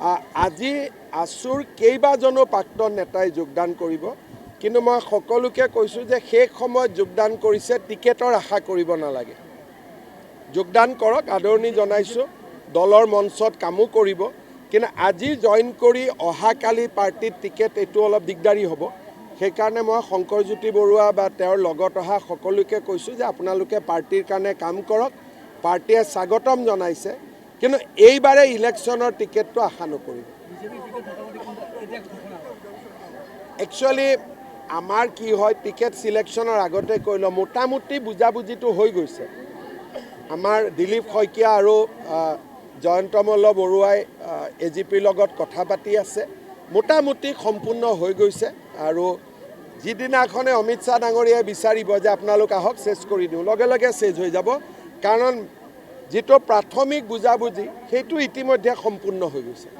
আজি আছুৰ কেইবাজনো প্ৰাক্তন নেতাই যোগদান কৰিব, কিন্তু মই সকলোকে কৈছোঁ যে শেষ সময়ত যোগদান কৰিছে, টিকেটৰ আশা কৰিব নালাগে। যোগদান কৰক, আদৰণি জনাইছোঁ, দলৰ মঞ্চত কামো কৰিব, কিন্তু আজি জইন কৰি অহাকালি পাৰ্টিত টিকেট এইটো অলপ দিগদাৰী হ'ব। সেইকাৰণে মই শংকৰজ্যোতি বৰুৱা বা তেওঁৰ লগত অহা সকলোকে কৈছোঁ যে আপোনালোকে পাৰ্টিৰ কাৰণে কাম কৰক। পাৰ্টিয়ে স্বাগতম জনাইছে, কিন্তু এইবাৰে ইলেকশ্যনৰ টিকেটটো আশা নকৰিব। একচুৱেলি আমাৰ কি হয়, টিকেট চিলেকশ্যনৰ আগতে কৈ লওঁ, মোটামুটি বুজাবুজিটো হৈ গৈছে। আমাৰ দিলীপ শইকীয়া আৰু জয়ন্তমল্ল বৰুৱাই এজিপিৰ লগত কথা পাতি আছে, মোটামুটি সম্পূৰ্ণ হৈ গৈছে। আৰু যিদিনাখনে অমিত শ্বাহ ডাঙৰীয়াই বিচাৰিব যে আপোনালোক আহক চেজ কৰি দিওঁ, লগে লগে চেজ হৈ যাব, কাৰণ যিটো প্ৰাথমিক বুজাবুজি সেইটো ইতিমধ্যে সম্পূৰ্ণ হৈ গৈছে।